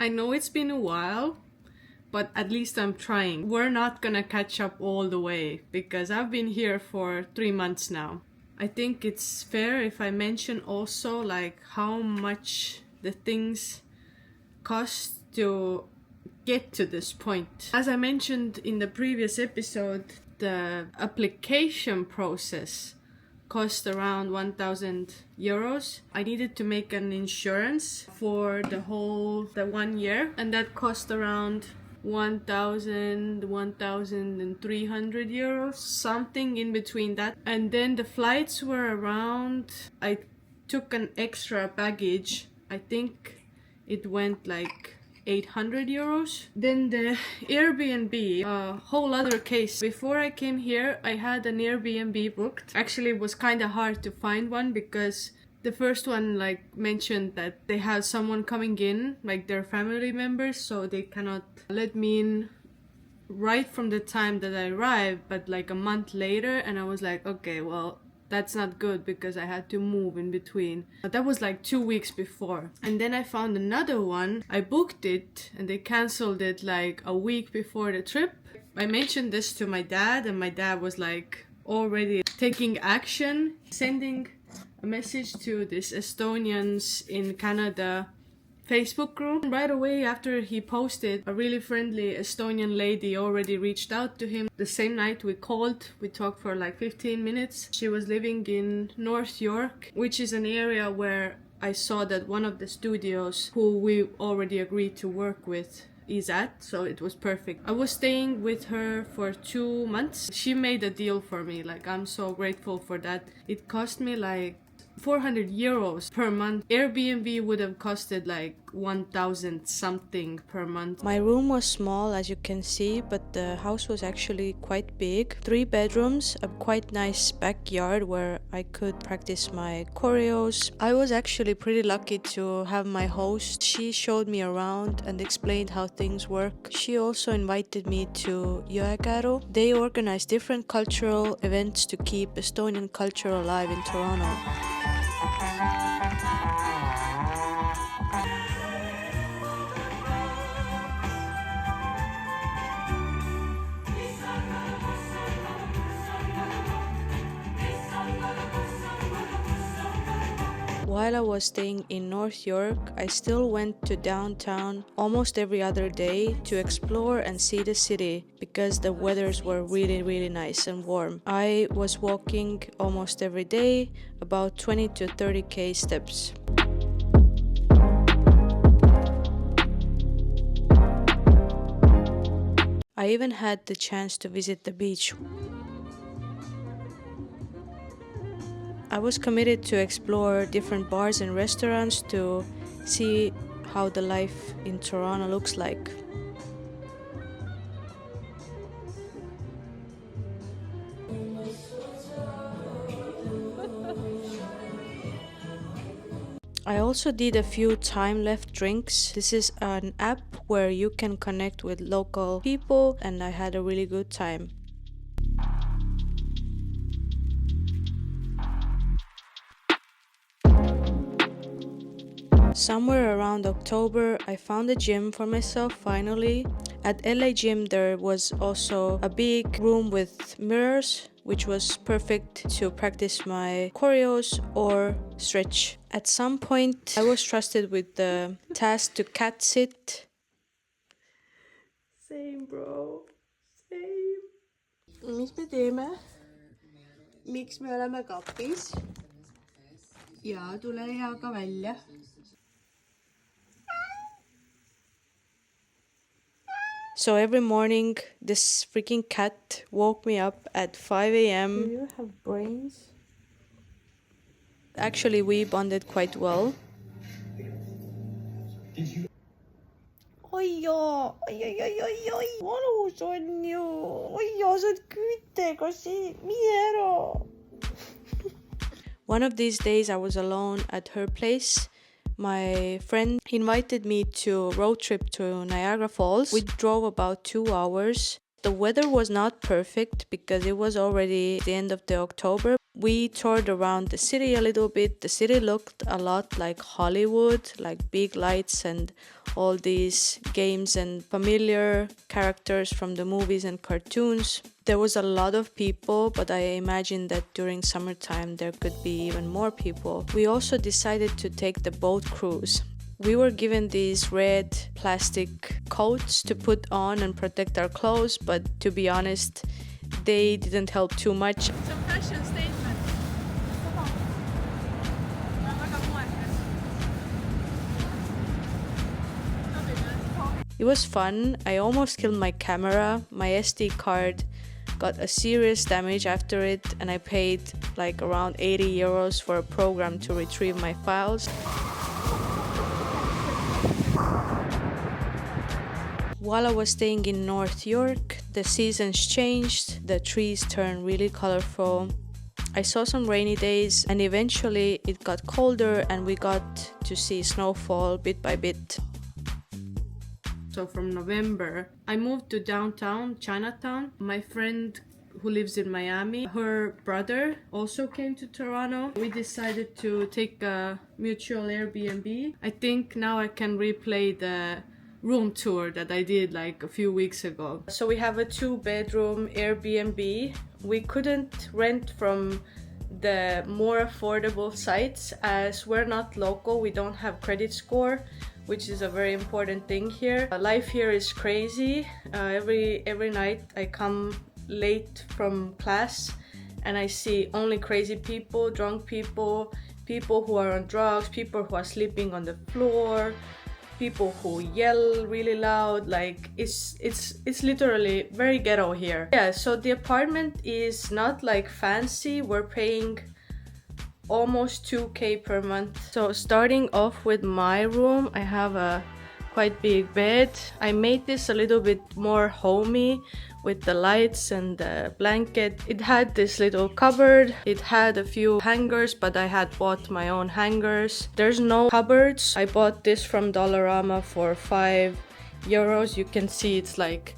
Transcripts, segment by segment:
I know it's been a while, but at least I'm trying. We're not gonna catch up all the way because I've been here for 3 months now. I think it's fair if I mention also like how much the things cost to get to this point. As I mentioned in the previous episode, the application process cost around 1,000 euros. I needed to make an insurance for the 1 year, and that cost around 1,300 euros, something in between that. And then the flights were around, I took an extra baggage, I think it went like 800 euros. Then the Airbnb, a whole other case. Before I came here, I had an Airbnb booked. Actually, it was kind of hard to find one because the first one like mentioned that they have someone coming in, like their family members, so they cannot let me in right from the time that I arrived, but like a month later. And I was like, okay, well, that's not good because I had to move in between. But that was like 2 weeks before. And then I found another one. I booked it and they canceled it like a week before the trip. I mentioned this to my dad and my dad was like already taking action, sending a message to these Estonians in Canada Facebook group. Right away after he posted, a really friendly Estonian lady already reached out to him. The same night we called, we talked for like 15 minutes. She was living in North York, which is an area where I saw that one of the studios who we already agreed to work with is at, so it was perfect. I was staying with her for 2 months. She made a deal for me, like I'm so grateful for that. It cost me like 400 euros per month. Airbnb would have costed like 1,000 something per month. My room was small, as you can see, but the house was actually quite big. 3 bedrooms, a quite nice backyard where I could practice my choreos. I was actually pretty lucky to have my host. She showed me around and explained how things work. She also invited me to KRUU. They organize different cultural events to keep Estonian culture alive in Toronto. While I was staying in North York, I still went to downtown almost every other day to explore and see the city because the weathers were really nice and warm. I was walking almost every day, about 20 to 30k steps. I even had the chance to visit the beach. I was committed to explore different bars and restaurants to see how the life in Toronto looks like. I also did a few time left drinks. This is an app where you can connect with local people and I had a really good time. Somewhere around October, I found a gym for myself finally. At LA Gym there was also a big room with mirrors, which was perfect to practice my choreos or stretch. At some point I was trusted with the task to cat sit. Same bro, same. Mis me teeme? Miks me oleme kapis? Ja tule hea ka välja. So every morning this freaking cat woke me up at 5 a.m. Do you have brains? Actually, we bonded quite well. Oi, valus on ju. Oi, sa oled Kreetega siin, mine ära. One of these days I was alone at her place. My friend invited me to road trip to Niagara Falls. We drove about 2 hours. The weather was not perfect because it was already the end of the October. We toured around the city a little bit. The city looked a lot like Hollywood, like big lights and all these games and familiar characters from the movies and cartoons. There was a lot of people, but I imagine that during summertime there could be even more people. We also decided to take the boat cruise. We were given these red plastic coats to put on and protect our clothes, but to be honest, they didn't help too much. Some fashion statement. It was fun. I almost killed my camera. My SD card got a serious damage after it, and I paid like around 80 euros for a program to retrieve my files. While I was staying in North York, the seasons changed, the trees turned really colorful. I saw some rainy days, and eventually it got colder and we got to see snowfall bit by bit. So from November, I moved to downtown, Chinatown. My friend who lives in Miami, her brother also came to Toronto. We decided to take a mutual Airbnb. I think now I can replay the room tour that I did like a few weeks ago. So we have a 2-bedroom Airbnb. We couldn't rent from the more affordable sites as we're not local, we don't have credit score, which is a very important thing here. Life here is crazy. Every night I come late from class and I see only crazy people, drunk people, people who are on drugs, people who are sleeping on the floor, people who yell really loud. Like it's literally very ghetto here. Yeah, so the apartment is not like fancy. We're paying almost 2k per month. So starting off with my room, I have a quite big bed. I made this a little bit more homey with the lights and the blanket. It had this little cupboard. It had a few hangers, but I had bought my own hangers. There's no cupboards. I bought this from Dollarama for 5 euros. You can see it's like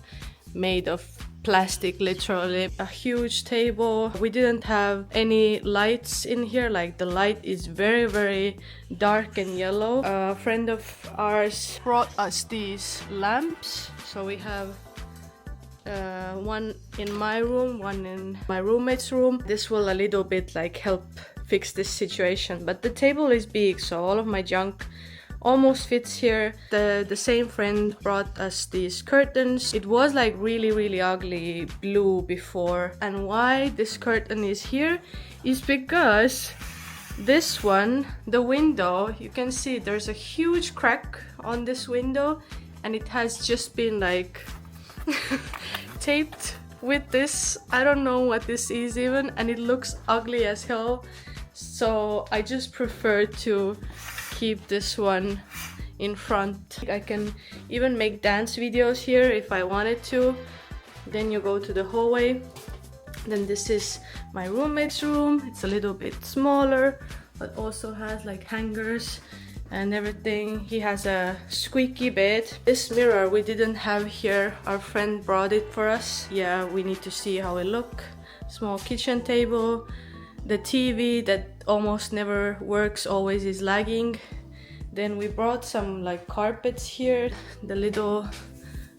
made of plastic, literally. A huge table. We didn't have any lights in here. Like the light is very, very dark and yellow. A friend of ours brought us these lamps. So we have one in my room, one in my roommate's room. This will a little bit like help fix this situation, but the table is big, so all of my junk almost fits here. The same friend brought us these curtains. It was like really ugly blue before, and why this curtain is here is because this one, the window, you can see there's a huge crack on this window and it has just been like taped with this. I don't know what this is even, and it looks ugly as hell, so I just prefer to keep this one in front. I can even make dance videos here if I wanted to. Then you go to the hallway. Then this is my roommate's room. It's a little bit smaller, but also has like hangers and everything. He has a squeaky bed. This mirror we didn't have here. Our friend brought it for us. Yeah, we need to see how it look. Small kitchen table. The TV that almost never works, always is lagging. Then we brought some like carpets here. The little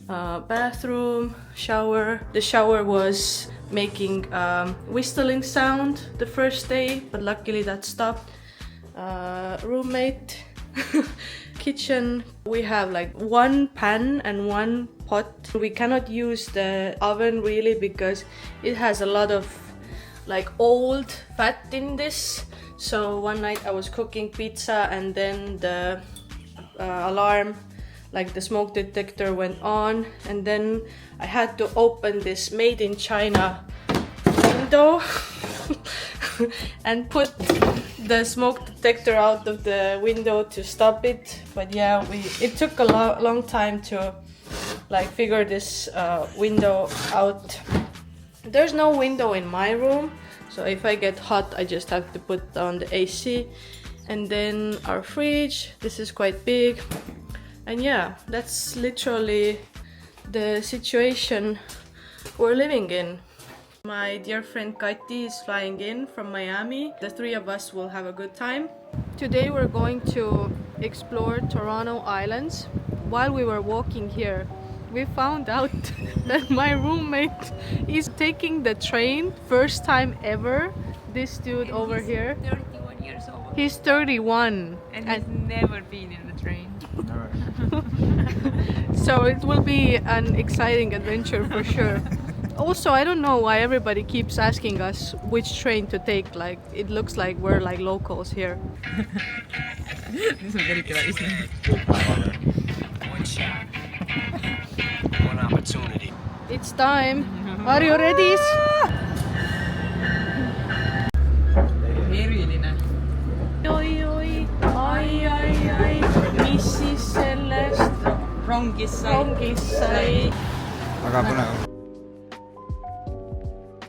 bathroom, shower. The shower was making whistling sound the first day, but luckily that stopped. Roommate. Kitchen, we have like one pan and one pot. We cannot use the oven really because it has a lot of like old fat in this. So one night I was cooking pizza and then the alarm, like the smoke detector, went on, and then I had to open this made in China window and put the smoke detector out of the window to stop it. But yeah, it took a long time to like figure this window out. There's no window in my room, so if I get hot I just have to put on the AC. And then our fridge, this is quite big. And yeah, that's literally the situation we're living in. My dear friend Kreete is flying in from Miami. The three of us will have a good time. Today we're going to explore Toronto Islands. While we were walking here, we found out that my roommate is taking the train, first time ever. This dude And over he's here. 31 years old. He's 31. And he's never been in the train. So it will be an exciting adventure for sure. Also, I don't know why everybody keeps asking us which train to take. Like, it looks like we're like locals here. This is very crazy. One shot. One opportunity. It's time. Are you ready? Eriline. Oi, oi, ai, ai, ai. Mis siis sellest Rongis rongis sai? Väga põnev.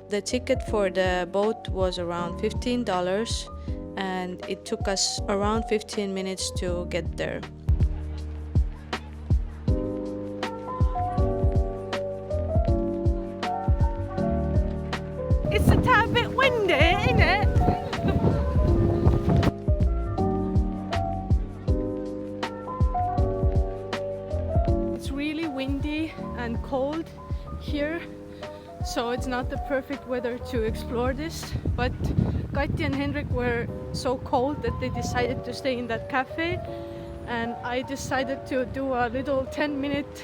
The ticket for the boat was around $15 and it took us around 15 minutes to get there. It's a tad bit windy, isn't it? It's really windy and cold here, so it's not the perfect weather to explore this. But Kreete and Hendrik were so cold that they decided to stay in that cafe, and I decided to do a little 10-minute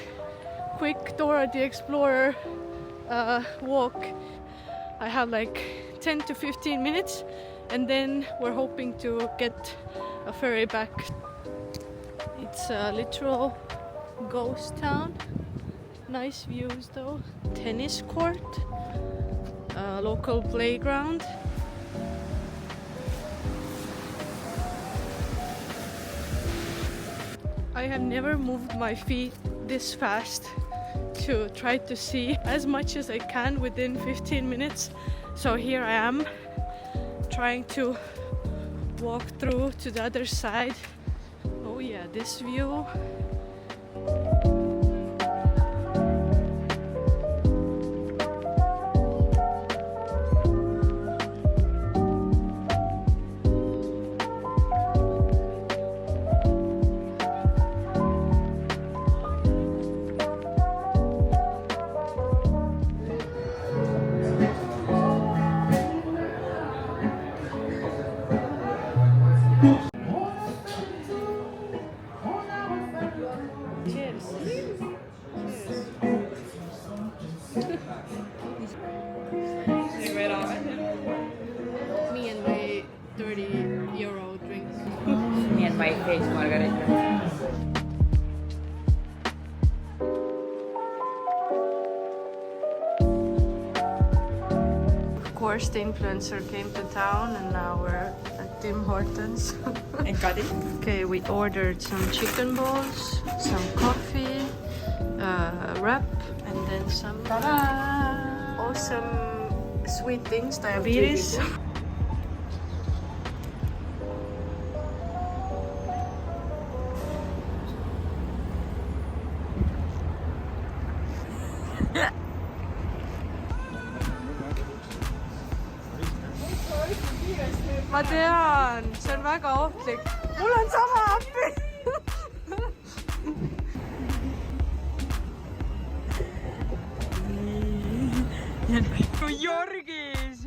quick Dora the Explorer walk. I have like 10 to 15 minutes, and then we're hoping to get a ferry back. It's a literal ghost town. Nice views though. Tennis court, a local playground. I have never moved my feet this fast to try to see as much as I can within 15 minutes. So here I am trying to walk through to the other side. Oh yeah, this view. Me and my 30-euro drink. Me and my face margarita. Of course, the influencer came to town, and now we're at Tim Hortons. And Kadi? Okay, we ordered some chicken balls, some coffee, wrap, and then some awesome sweet things, diabetes. Ma tean, see on väga ohtlik. Mul on sama appi. New Yorgis!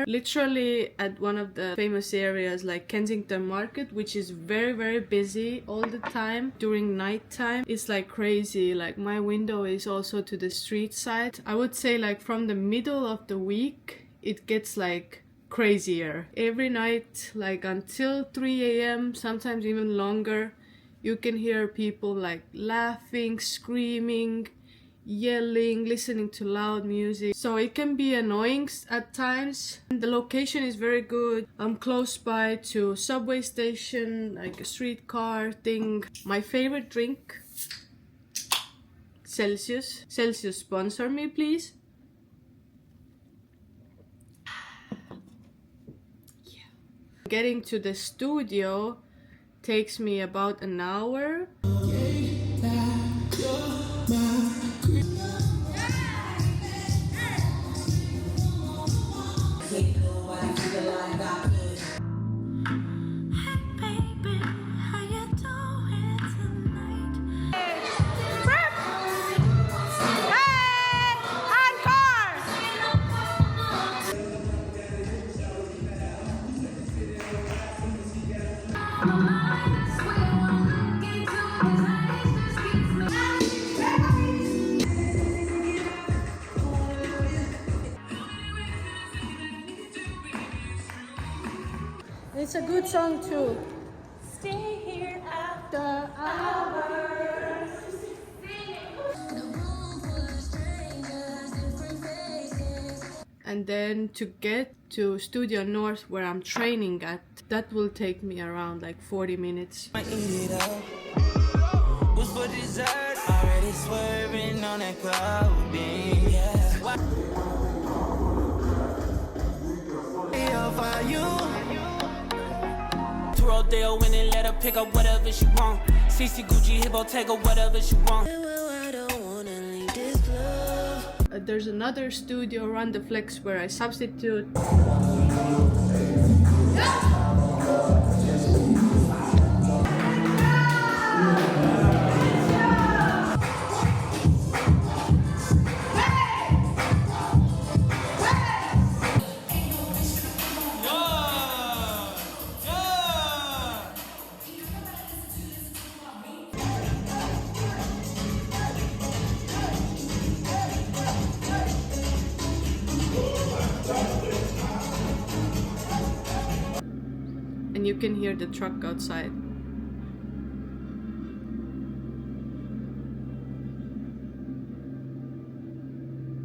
there literally at one of the famous areas like Kensington Market, which is very, very busy all the time during night time. It's like crazy. Like my window is also to the street side. I would say like from the middle of the week it gets like crazier. Every night, like until 3 a.m., sometimes even longer, you can hear people like laughing, screaming, yelling, listening to loud music. So it can be annoying at times. The location is very good. I'm close by to subway station, like a streetcar thing. My favorite drink, Celsius. Celsius, sponsor me, please. Yeah. Getting to the studio takes me about an hour. It's a good song too. Stay here after hours. And then to get to Studio North where I'm training at, that will take me around like 40 minutes. Was for dessert, already swerving on that cloud beam, yeah. Rodeo when and let her pick up whatever she want. CC Gucci Hippo take her whatever she want. There's another studio around the flex where I substitute. And you can hear the truck outside.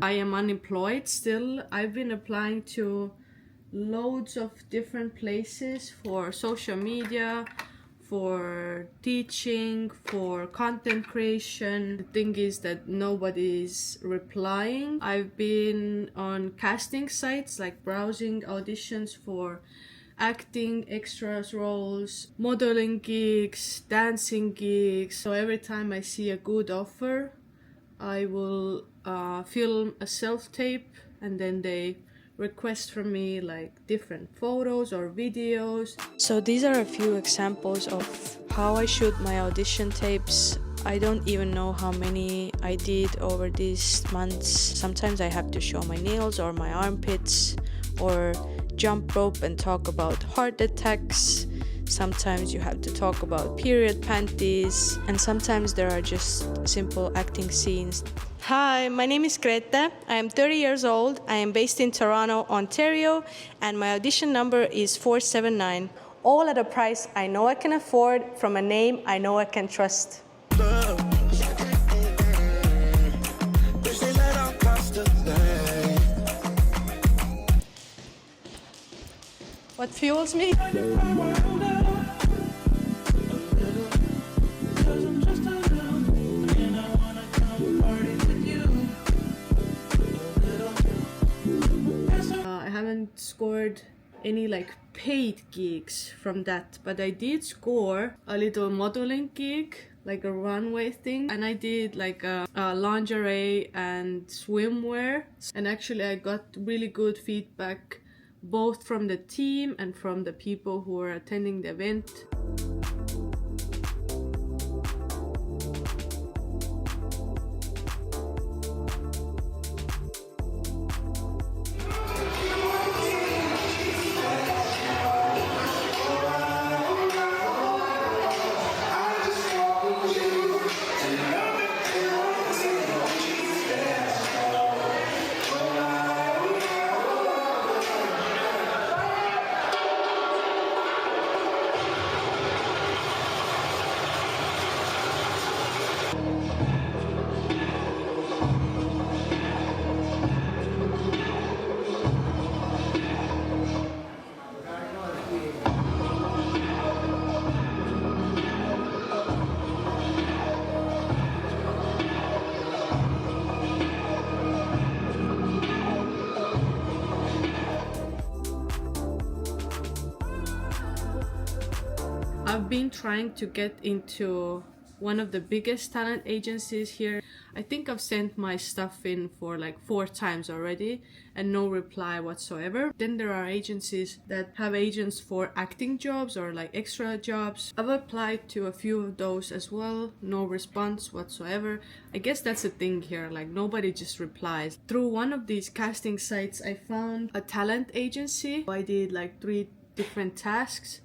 I am unemployed still. I've been applying to loads of different places for social media, for teaching, for content creation. The thing is that nobody's replying. I've been on casting sites, like browsing auditions for acting, extras roles, modeling gigs, dancing gigs. So every time I see a good offer, I will film a self-tape, and then they request from me like different photos or videos. So these are a few examples of how I shoot my audition tapes. I don't even know how many I did over these months. Sometimes I have to show my nails or my armpits, or jump rope and talk about heart attacks. Sometimes you have to talk about period panties, and sometimes there are just simple acting scenes. Hi, my name is Kreete. I am 30 years old. I am based in Toronto, Ontario, and my audition number is 479. All at a price I know I can afford, from a name I know I can trust. What fuels me? I haven't scored any like paid gigs from that, but I did score a little modeling gig, like a runway thing, and I did like a lingerie and swimwear, and actually I got really good feedback both from the team and from the people who were attending the event. been trying to get into one of the biggest talent agencies here. I think I've sent my stuff in for like 4 times already and no reply whatsoever. Then there are agencies that have agents for acting jobs or like extra jobs. I've applied to a few of those as well, no response whatsoever. I guess that's a thing here, like nobody just replies. Through one of these casting sites I found a talent agency. I did like 3 different tasks.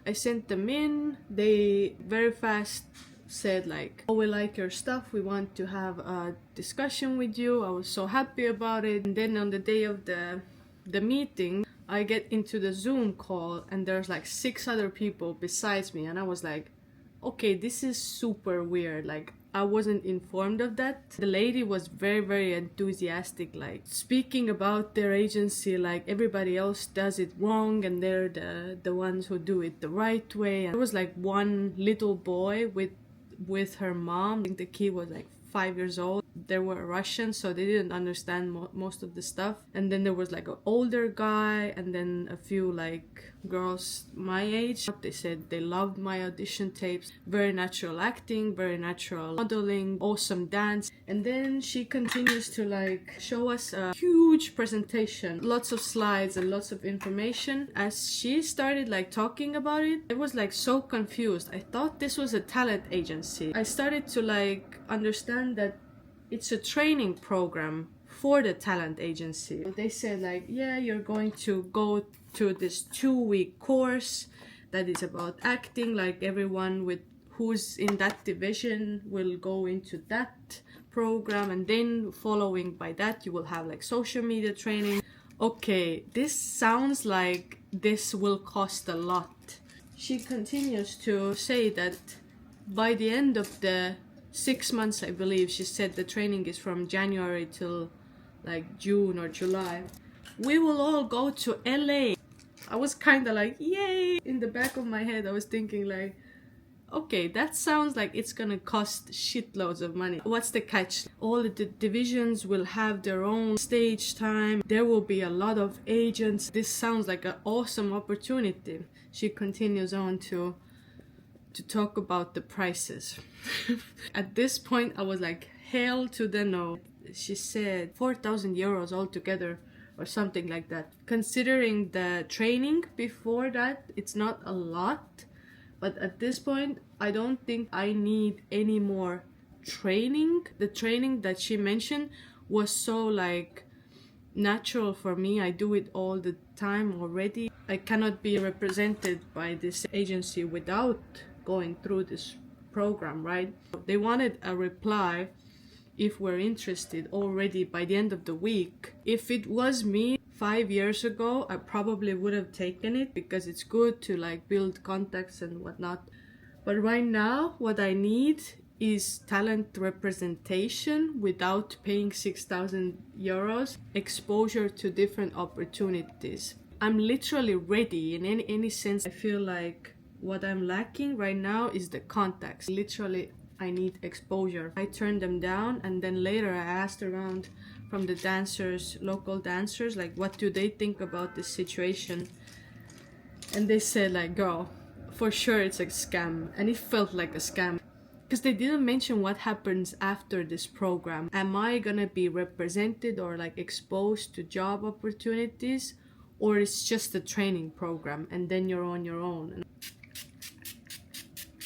I sent them in. They very fast said like, oh, we like your stuff, we want to have a discussion with you. I was so happy about it. And then on the day of the meeting, I get into the Zoom call and there's like 6 other people besides me, and I was like, okay, this is super weird. Like, I wasn't informed of that. The lady was very enthusiastic, like speaking about their agency like everybody else does it wrong and they're the ones who do it the right way. And there was like one little boy with her mom. I think the kid was like 5 years old. They were Russian, so they didn't understand most of the stuff. And then there was like an older guy and then a few like girls my age. They said they loved my audition tapes. Very natural acting, very natural modeling, awesome dance. And then she continues to like show us a huge presentation, lots of slides and lots of information. As she started like talking about it, I was like so confused. I thought this was a talent agency. I started to like understand that it's a training program for the talent agency. They said like, yeah, you're going to go to this 2-week course that is about acting. Like everyone with who's in that division will go into that program, and then following by that you will have like social media training. Okay, this sounds like this will cost a lot. She continues to say that by the end of the 6 months, I believe she said the training is from January till like June or July, we will all go to LA. I was kind of like, yay! In the back of my head I was thinking like, okay, that sounds like it's gonna cost shitloads of money. What's the catch? All the divisions will have their own stage time. There will be a lot of agents. This sounds like an awesome opportunity. She continues on to talk about the prices. At this point I was like, hell to the no. She said 4,000 euros altogether or something like that. Considering the training before that, it's not a lot, but at this point I don't think I need any more training. The training that she mentioned was so like natural for me. I do it all the time already. I cannot be represented by this agency without going through this program, right? They wanted a reply if we're interested already by the end of the week. If it was me 5 years ago, I probably would have taken it because it's good to like build contacts and whatnot. But right now what I need is talent representation without paying 6,000 euros, exposure to different opportunities. I'm literally ready in any sense. I feel like what I'm lacking right now is the contacts. Literally, I need exposure. I turned them down, and then later I asked around from the dancers, local dancers, like what do they think about this situation? And they said like, girl, for sure it's a scam. And it felt like a scam because they didn't mention what happens after this program. Am I gonna be represented or like exposed to job opportunities, or it's just a training program and then you're on your own?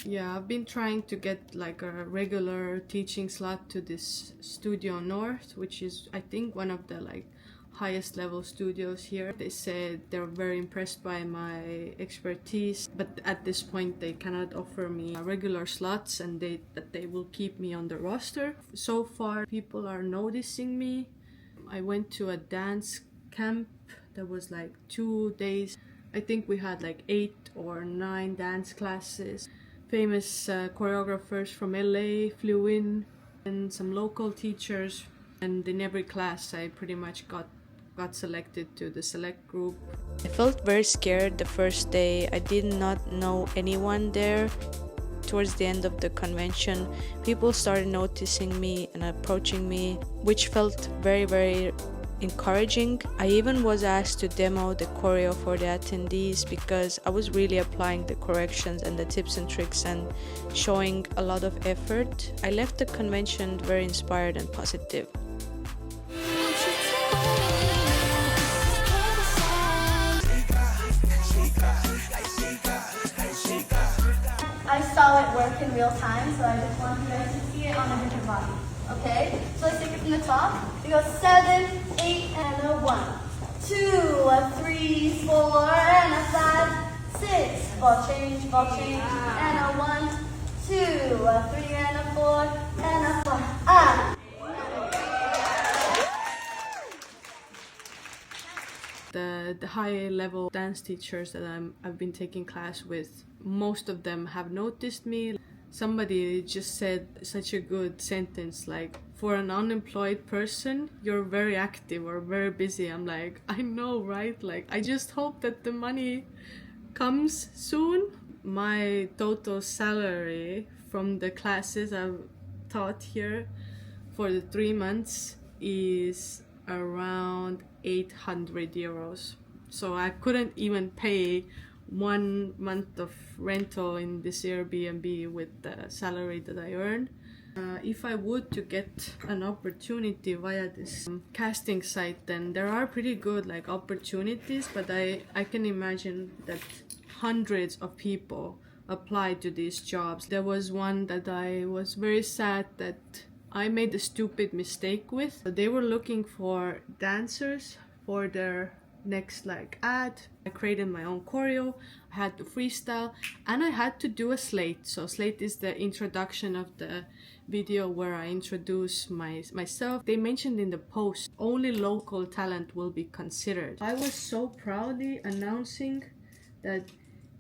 Yeah, I've been trying to get like a regular teaching slot to this Studio North, which is I think one of the like highest level studios here. They said they're very impressed by my expertise, but at this point they cannot offer me regular slots, and that they will keep me on the roster. So far people are noticing me. I went to a dance camp that was like 2 days. I think we had like 8 or 9 dance classes. Famous choreographers from LA flew in, and some local teachers, and in every class I pretty much got selected to the select group. I felt very scared the first day. I did not know anyone there. Towards the end of the convention, people started noticing me and approaching me, which felt very encouraging. I even was asked to demo the choreo for the attendees because I was really applying the corrections and the tips and tricks and showing a lot of effort. I left the convention very inspired and positive. I saw it work in real time, so I just want you guys to see it on a different body. Okay? So let's take it from the top. We go 7, 8, and a 1, 2, a 3, 4, and a 5, 6. Ball change, and a 1, 2, a 3, and a 4, and a 5. Ah! The high level dance teachers that I've been taking class with, most of them have noticed me. Somebody just said such a good sentence like, for an unemployed person, you're very active or very busy. I'm like, I know, right? Like, I just hope that the money comes soon. My total salary from the classes I've taught here for the 3 months is around 800 euros. So I couldn't even pay 1 month of rental in this Airbnb with the salary that I earned. If I would to get an opportunity via this casting site, then there are pretty good like opportunities, but I can imagine that hundreds of people apply to these jobs. There was one that I was very sad that I made a stupid mistake with. They were looking for dancers for their next like ad. I created my own choreo, I had to freestyle, and I had to do a slate. So slate is the introduction of the video where I introduce myself. They mentioned in the post only local talent will be considered. I was so proudly announcing that,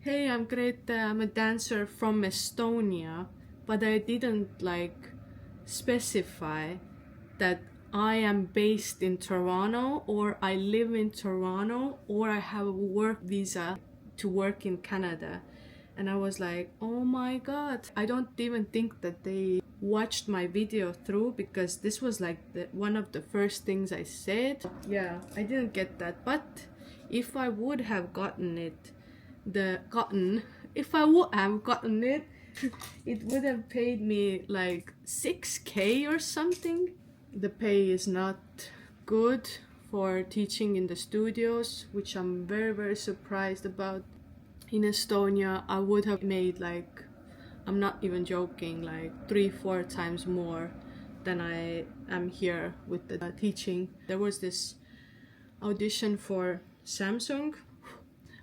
hey, I'm Kreete, I'm a dancer from Estonia, but I didn't like specify that I am based in Toronto, or I live in Toronto, or I have a work visa to work in Canada. And I was like, oh my god, I don't even think that they watched my video through, because this was like one of the first things I said. Yeah, I didn't get that. But if I would have gotten it, it would have paid me like 6k or something. The pay is not good for teaching in the studios, which I'm very, very surprised about. In Estonia, I would have made like, I'm not even joking, like 3-4 times more than I am here with the teaching. There was this audition for Samsung.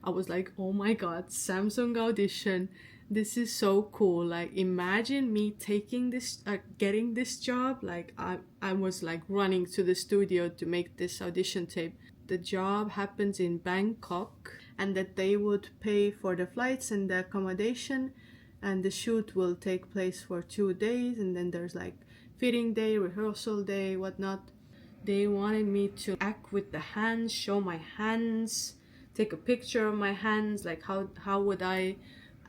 I was like, oh my god, Samsung audition. This is so cool. Like, imagine me taking this, getting this job. Like, I was like running to the studio to make this audition tape. The job happens in Bangkok, and that they would pay for the flights and the accommodation, and the shoot will take place for 2 days, and then there's like fitting day, rehearsal day, whatnot. They wanted me to act with the hands, show my hands, take a picture of my hands. Like, how would I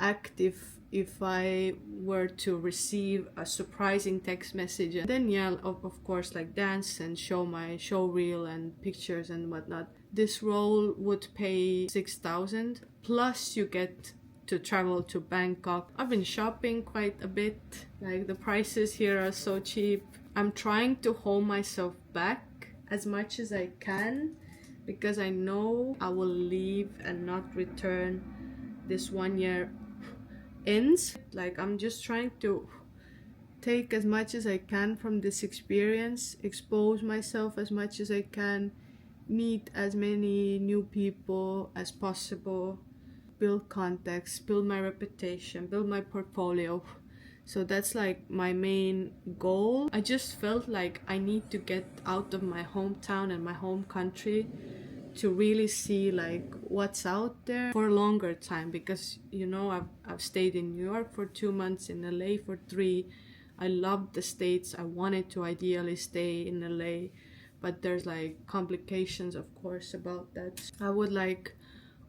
act if I were to receive a surprising text message? And then yeah, of course, like dance and show my show reel and pictures and whatnot. This role would pay 6,000, plus you get to travel to Bangkok. I've been shopping quite a bit. Like, the prices here are so cheap. I'm trying to hold myself back as much as I can, because I know I will leave and not return. This 1 year ends. Like, I'm just trying to take as much as I can from this experience, expose myself as much as I can, meet as many new people as possible, build contacts, build my reputation, build my portfolio. So that's like my main goal. I just felt like I need to get out of my hometown and my home country to really see like what's out there for a longer time, because you know, I've stayed in New York for 2 months, in LA for 3. I loved the States. I wanted to ideally stay in LA, but there's like complications, of course, about that. I would like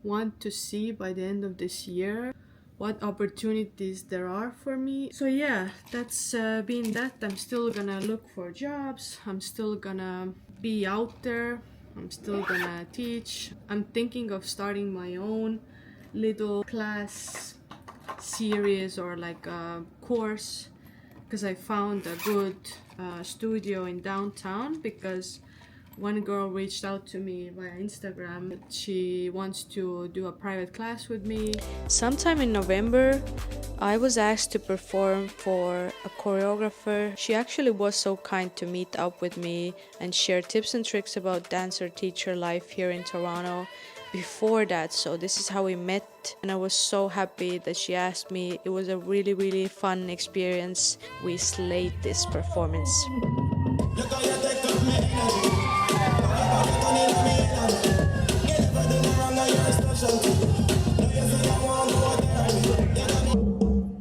want to see by the end of this year what opportunities there are for me. So yeah, that's been that. I'm still gonna look for jobs. I'm still gonna be out there. I'm still gonna teach. I'm thinking of starting my own little class series or like a course, because I found a good studio in downtown, because one girl reached out to me via Instagram. She wants to do a private class with me. Sometime in November, I was asked to perform for a choreographer. She actually was so kind to meet up with me and share tips and tricks about dancer-teacher life here in Toronto before that. So this is how we met, and I was so happy that she asked me. It was a really fun experience. We slayed this performance.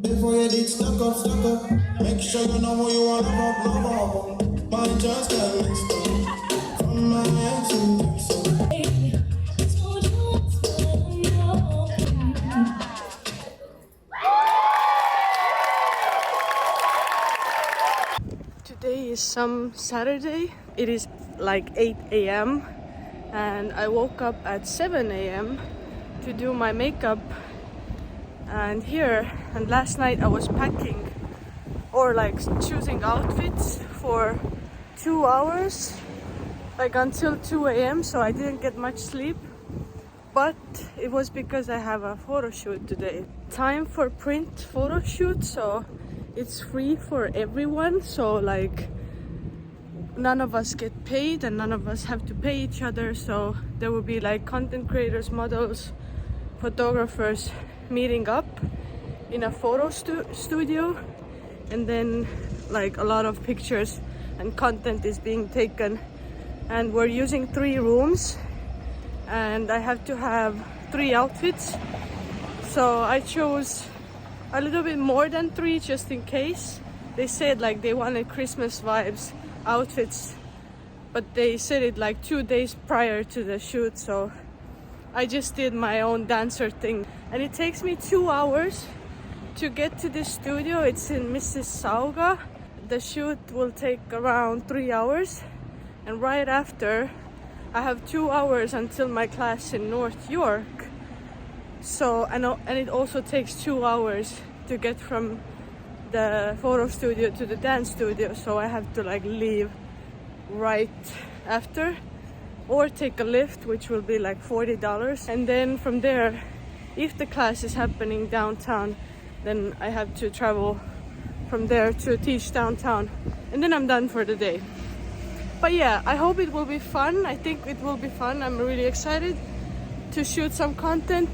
Before you did stuck up. Make sure you know who you are, love up. My just got mixed up. From my head to so. Today is some Saturday. It is like 8 a.m. and I woke up at 7 a.m. to do my makeup and last night I was packing or like choosing outfits for 2 hours, like until 2 a.m. so I didn't get much sleep, but it was because I have a photo shoot today. Time for print photo shoot, so it's free for everyone, so like none of us get paid and none of us have to pay each other. So there will be like content creators, models, photographers meeting up in a photo studio, and then like a lot of pictures and content is being taken, and we're using 3 rooms and I have to have 3 outfits, so I chose a little bit more than 3 just in case. They said like they wanted Christmas vibes outfits, but they said it like 2 days prior to the shoot, so I just did my own dancer thing. And it takes me 2 hours to get to this studio. It's in Mississauga. The shoot will take around 3 hours, and right after I have 2 hours until my class in North York. So and it also takes 2 hours to get from the photo studio to the dance studio, so I have to like leave right after or take a lift, which will be like $40, and then from there, if the class is happening downtown, then I have to travel from there to teach downtown, and then I'm done for the day. But yeah, I hope it will be fun. I think it will be fun. I'm really excited to shoot some content,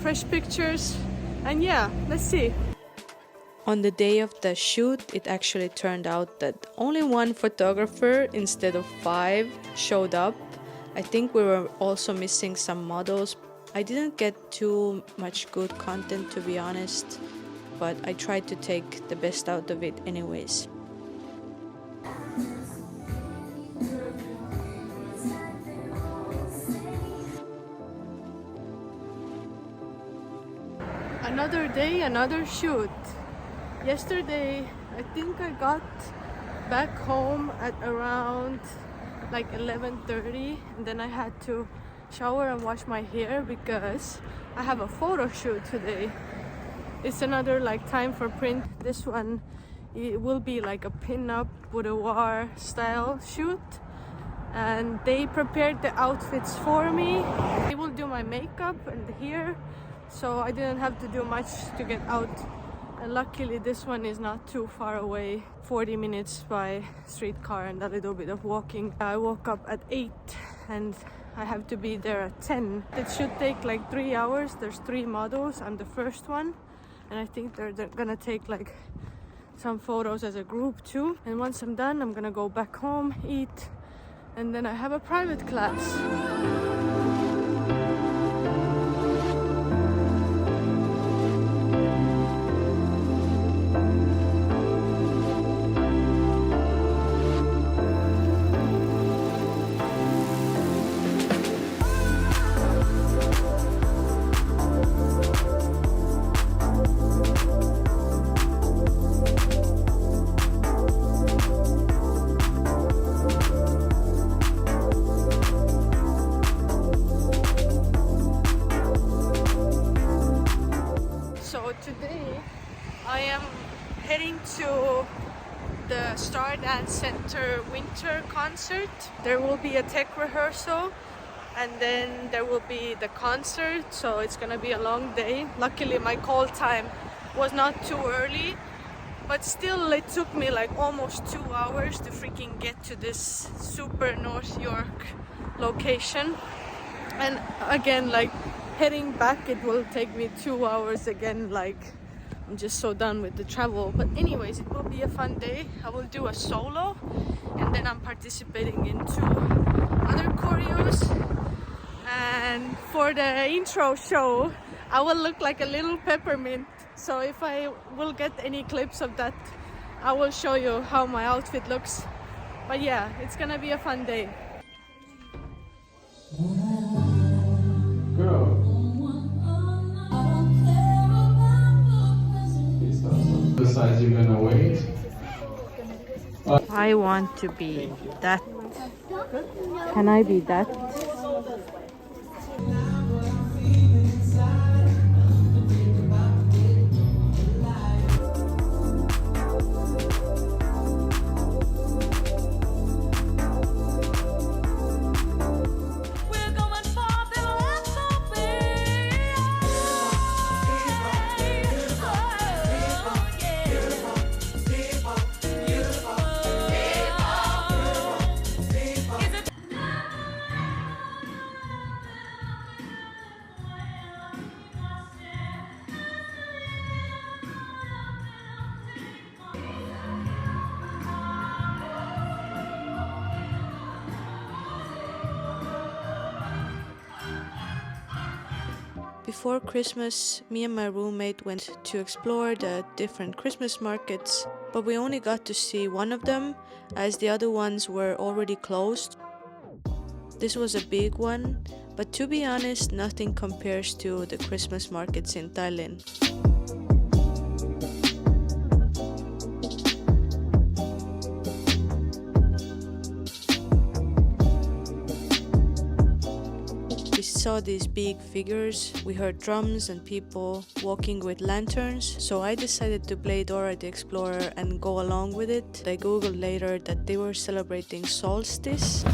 fresh pictures, and yeah, let's see. On the day of the shoot, it actually turned out that only 1 photographer instead of 5 showed up. I think we were also missing some models. I didn't get too much good content, to be honest, but I tried to take the best out of it anyways. Another day, another shoot. Yesterday, I think I got back home at around like 11:30, and then I had to shower and wash my hair because I have a photo shoot today. It's another like time for print. This one, it will be like a pin-up boudoir style shoot, and they prepared the outfits for me. They will do my makeup and hair, so I didn't have to do much to get out. And luckily this one is not too far away, 40 minutes by streetcar and a little bit of walking. I woke up at 8 and I have to be there at 10. It should take like 3 hours. There's 3 models. I'm the first one, and I think they're gonna take like some photos as a group too. And once I'm done, I'm gonna go back home, eat, and then I have a private class. going to the Star Dance Center winter concert. There will be a tech rehearsal and then there will be the concert, so it's gonna be a long day. Luckily my call time was not too early, but still it took me like almost 2 hours to freaking get to this super North York location. And again, like heading back, it will take me 2 hours again. Like I'm just so done with the travel. But anyways, it will be a fun day. I will do a solo and then I'm participating in 2 other choreos. And for the intro show, I will look like a little peppermint. So if I will get any clips of that, I will show you how my outfit looks. But yeah, it's gonna be a fun day. Girl. Besides, you're gonna wait. I want to be that. Can I be that? Before Christmas, me and my roommate went to explore the different Christmas markets, but we only got to see one of them as the other ones were already closed. This was a big one, but to be honest, nothing compares to the Christmas markets in Tallinn. We saw these big figures, we heard drums and people walking with lanterns, so I decided to play Dora the Explorer and go along with it. I googled later that they were celebrating solstice.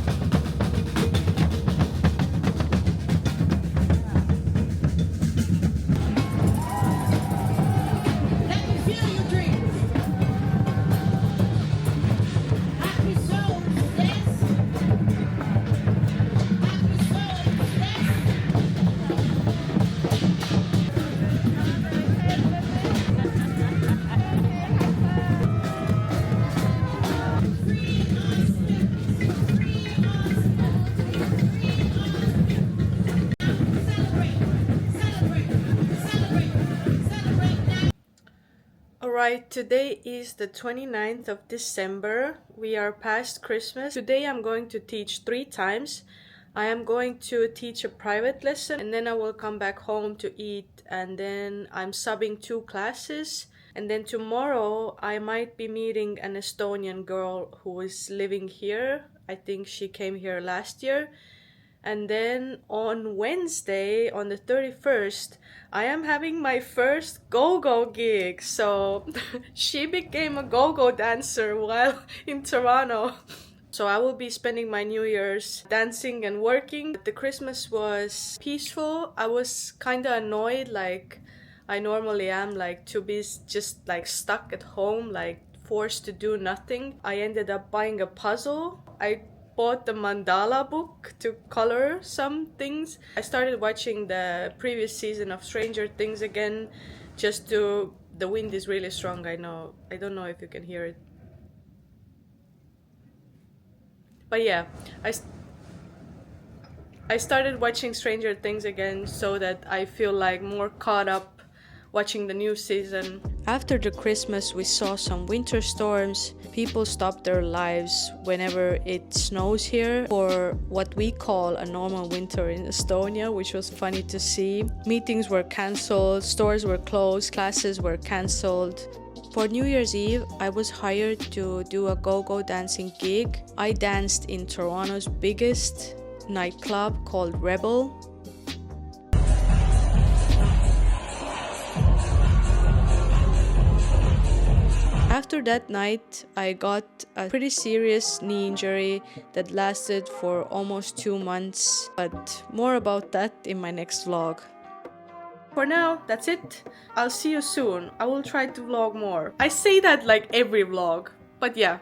Alright, today is the 29th of December. We are past Christmas. Today I'm going to teach 3 times. I am going to teach a private lesson and then I will come back home to eat, and then I'm subbing 2 classes. And then tomorrow I might be meeting an Estonian girl who is living here. I think she came here last year. And then on Wednesday, on the 31st, I am having my first go-go gig. So she became a go-go dancer while in Toronto. So I will be spending my New Year's dancing and working. The Christmas was peaceful. I was kind of annoyed, like I normally am, like to be just like stuck at home, like forced to do nothing. I ended up buying a puzzle. I bought the mandala book to color some things. I started watching the previous season of Stranger Things again, just to... The wind is really strong, I know. I don't know if you can hear it. But yeah, I started watching Stranger Things again so that I feel like more caught up watching the new season. After the Christmas, we saw some winter storms. People stopped their lives whenever it snows here for what we call a normal winter in Estonia, which was funny to see. Meetings were cancelled, stores were closed, classes were cancelled. For New Year's Eve, I was hired to do a go-go dancing gig. I danced in Toronto's biggest nightclub called Rebel. After that night, I got a pretty serious knee injury that lasted for almost 2 months, but more about that in my next vlog. For now, that's it. I'll see you soon. I will try to vlog more. I say that like every vlog, but yeah.